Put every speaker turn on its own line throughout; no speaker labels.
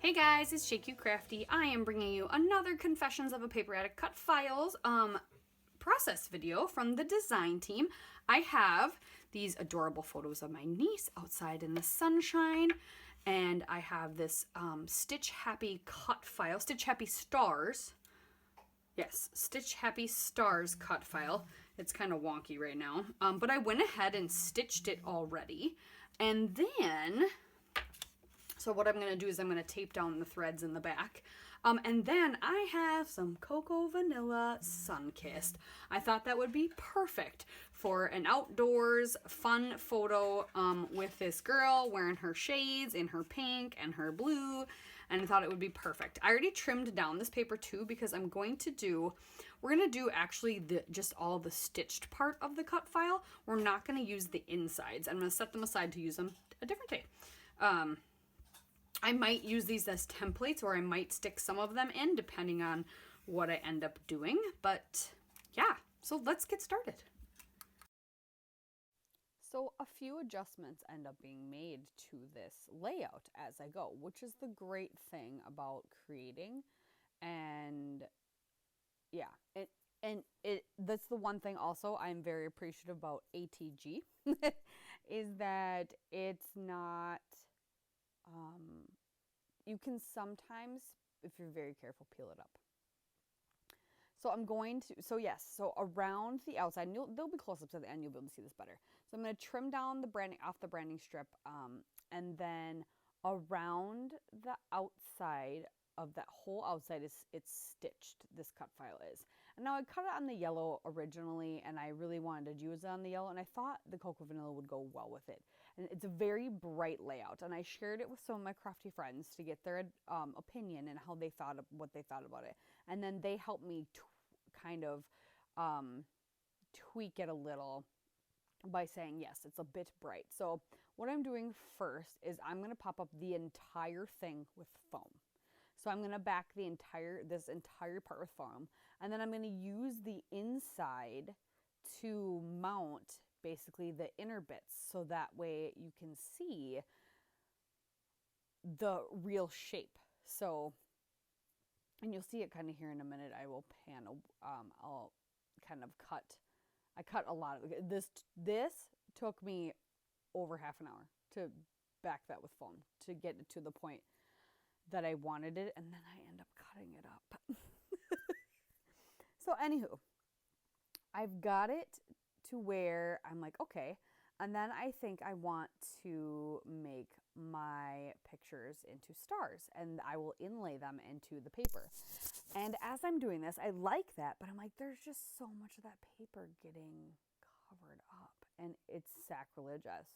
Hey guys, it's JQ Crafty. I am bringing you another Confessions of a Paper Addict Cut Files process video from the design team. I have these adorable photos of my niece outside in the sunshine, and I have this Stitch Happy cut file, Stitch Happy Stars. Yes, Stitch Happy Stars cut file. It's kind of wonky right now, but I went ahead and stitched it already. And then so what I'm going to do is I'm going to tape down the threads in the back. And then I have some Cocoa Vanilla Sunkissed. I thought that would be perfect for an outdoors fun photo with this girl wearing her shades in her pink and her blue. And I thought it would be perfect. I already trimmed down this paper too because we're going to do actually just all the stitched part of the cut file. We're not going to use the insides. I'm going to set them aside to use them a different day. I might use these as templates, or I might stick some of them in depending on what I end up doing. But yeah, so let's get started. So a few adjustments end up being made to this layout as I go, which is the great thing about creating. And yeah, that's the one thing also I'm very appreciative about ATG is that it's not you can sometimes, if you're very careful, peel it up. So I'm going to, so around the outside, and there'll be close-ups at the end, you'll be able to see this better. So I'm going to trim down the branding, off the branding strip, and then around the outside of that whole outside it's stitched, this cut file is. And now I cut it on the yellow originally, and I really wanted to use it on the yellow, and I thought the Cocoa Vanilla would go well with it. And it's a very bright layout, and I shared it with some of my crafty friends to get their opinion and how they thought, what they thought about it. And then they helped me kind of tweak it a little by saying, yes, it's a bit bright. So what I'm doing first is I'm going to pop up the entire thing with foam. So I'm going to back this entire part with foam, and then I'm going to use the inside to mount basically the inner bits, so that way you can see the real shape. So, and you'll see it kind of here in a minute. I will pan, I'll kind of I cut a lot of it. This took me over half an hour to back that with foam to get it to the point that I wanted it, and then I end up cutting it up. So anywho, I've got it to where I'm like, okay, and then I think I want to make my pictures into stars, and I will inlay them into the paper. And as I'm doing this, I like that, but I'm like, there's just so much of that paper getting covered up, and it's sacrilegious,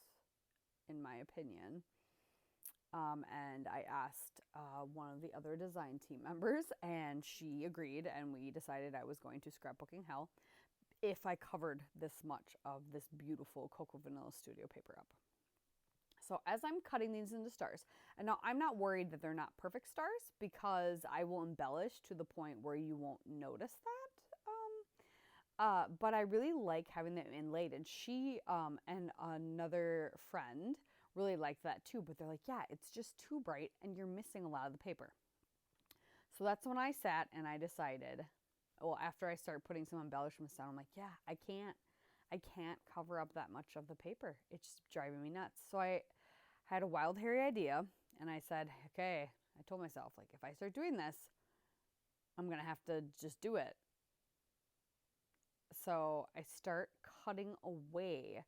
in my opinion. And I asked one of the other design team members, and she agreed, and we decided I was going to scrapbooking hell if I covered this much of this beautiful Cocoa Vanilla Studio paper up. So as I'm cutting these into stars, and now I'm not worried that they're not perfect stars, because I will embellish to the point where you won't notice that. But I really like having them inlaid, and she and another friend really liked that too, but they're like, yeah, it's just too bright and you're missing a lot of the paper. So that's when I sat and I decided, well, after I started putting some embellishments down, I'm like, yeah, I can't cover up that much of the paper. It's just driving me nuts. So I had a wild, hairy idea, and I said, okay, I told myself, like, if I start doing this, I'm going to have to just do it. So I start cutting away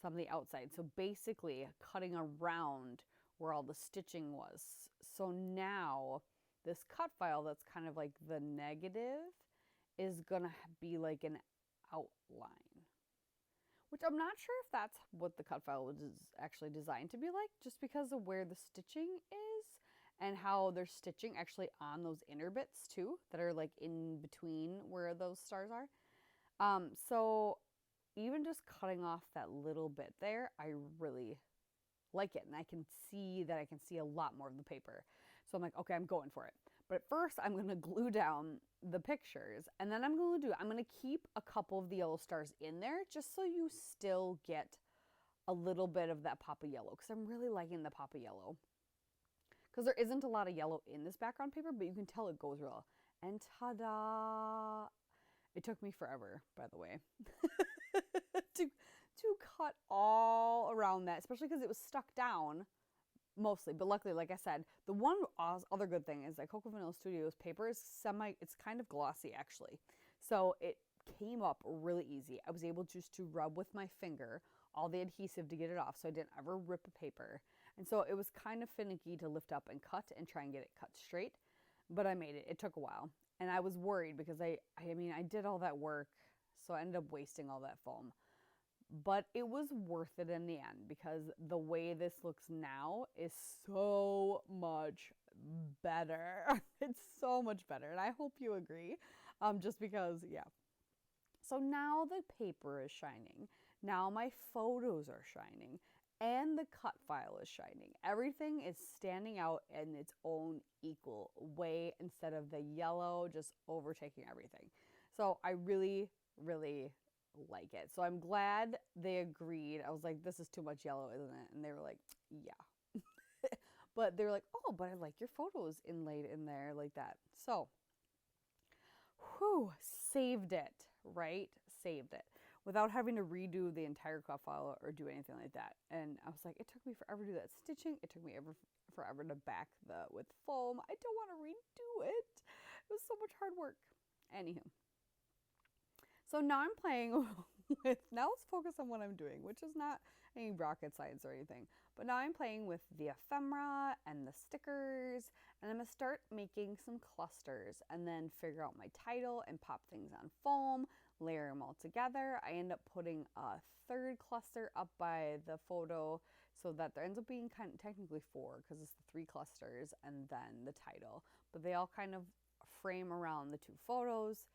some of the outside. So basically cutting around where all the stitching was. So now this cut file that's kind of like the negative is gonna be like an outline, which I'm not sure if that's what the cut file was actually designed to be like, just because of where the stitching is and how they're stitching actually on those inner bits too, that are like in between where those stars are. So even just cutting off that little bit there, I really like it. And I can see a lot more of the paper. So I'm like, okay, I'm going for it. But at first I'm going to glue down the pictures, and then I'm going to keep a couple of the yellow stars in there just so you still get a little bit of that pop of yellow, because I'm really liking the pop of yellow. because there isn't a lot of yellow in this background paper, but you can tell it goes real. And ta-da! It took me forever, by the way, to cut all around that, especially because it was stuck down mostly. But luckily, like I said, the one other good thing is that Cocoa Vanilla Studios paper is it's kind of glossy actually. So it came up really easy. I was able just to rub with my finger all the adhesive to get it off, so I didn't ever rip a paper. And so it was kind of finicky to lift up and cut and try and get it cut straight, but I made it. It took a while. And I was worried because I did all that work, so I ended up wasting all that foam. But it was worth it in the end because the way this looks now is so much better. It's so much better, and I hope you agree. Just because, yeah. So now the paper is shining. Now my photos are shining. And the cut file is shining. Everything is standing out in its own equal way instead of the yellow just overtaking everything. So I really, really like it. So I'm glad they agreed. I was like, this is too much yellow, isn't it? And they were like, yeah. But they were like, oh, but I like your photos inlaid in there like that. So, whew, saved it, right? Saved it. Without having to redo the entire cut file or do anything like that. And I was like, it took me forever to do that stitching. It took me forever to back with foam. I don't want to redo it. It was so much hard work. Anywho. So now I'm playing with, now let's focus on what I'm doing, which is not any rocket science or anything. But now I'm playing with the ephemera and the stickers, and I'm going to start making some clusters and then figure out my title and pop things on foam, layer them all together. I end up putting a third cluster up by the photo so that there ends up being kind of technically 4 because it's the 3 clusters and then the title. But they all kind of frame around the 2 photos.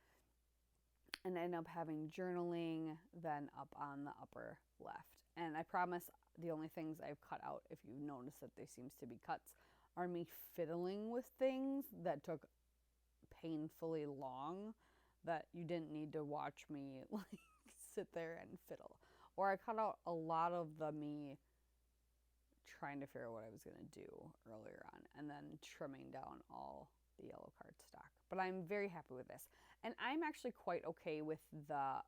And end up having journaling then up on the upper left. And I promise the only things I've cut out, if you notice that they seems to be cuts, are me fiddling with things that took painfully long that you didn't need to watch me like sit there and fiddle. Or I cut out a lot of the me trying to figure out what I was going to do earlier on and then trimming down all the yellow cardstock. But I'm very happy with this. And I'm actually quite okay with the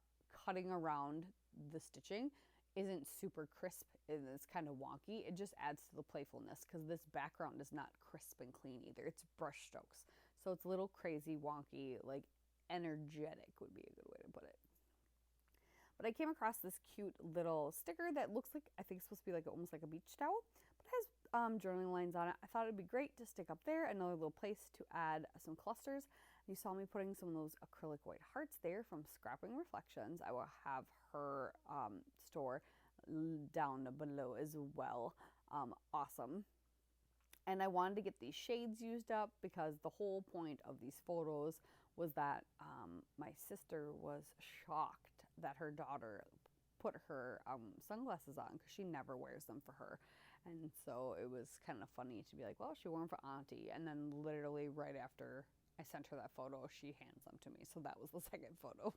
cutting around the stitching isn't super crisp and it's kind of wonky. It just adds to the playfulness because this background is not crisp and clean either. It's brush strokes. So it's a little crazy, wonky, like energetic would be a good way to put it. But I came across this cute little sticker that looks like, I think it's supposed to be like almost like a beach towel, but it has journaling lines on it. I thought it'd be great to stick up there, another little place to add some clusters. You saw me putting some of those acrylic white hearts there from Scrapping Reflections. I will have her store down below as well. Awesome. And I wanted to get these shades used up because the whole point of these photos was that my sister was shocked that her daughter put her sunglasses on because she never wears them for her. And so it was kind of funny to be like, well, she wore them for Auntie. And then literally right after I sent her that photo, she hands them to me. So that was the second photo.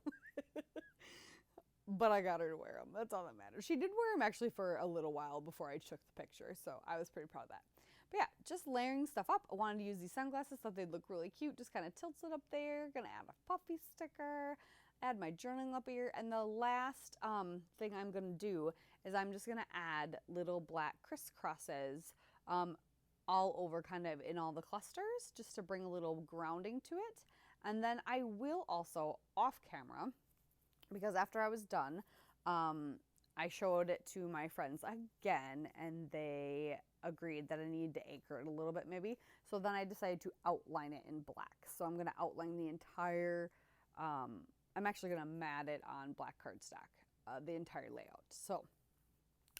But I got her to wear them. That's all that matters. She did wear them actually for a little while before I took the picture. So I was pretty proud of that. But yeah, just layering stuff up. I wanted to use these sunglasses, thought they'd look really cute. Just kind of tilts it up there. Gonna add a puffy sticker. Add my journaling up here. And the last thing I'm gonna do is I'm just gonna add little black crisscrosses all over kind of in all the clusters just to bring a little grounding to it. And then I will also off camera, because after I was done, I showed it to my friends again and they agreed that I needed to anchor it a little bit maybe. So then I decided to outline it in black. So I'm gonna outline the entire, I'm actually gonna mat it on black cardstock, the entire layout. So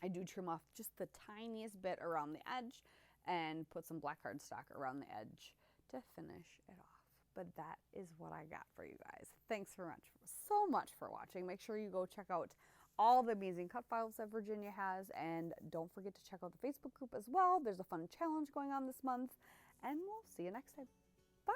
I do trim off just the tiniest bit around the edge and put some black cardstock around the edge to finish it off. But that is what I got for you guys. Thanks so much for watching. Make sure you go check out all the amazing cut files that Virginia has, and don't forget to check out the Facebook group as well. There's a fun challenge going on this month, and we'll see you next time. Bye.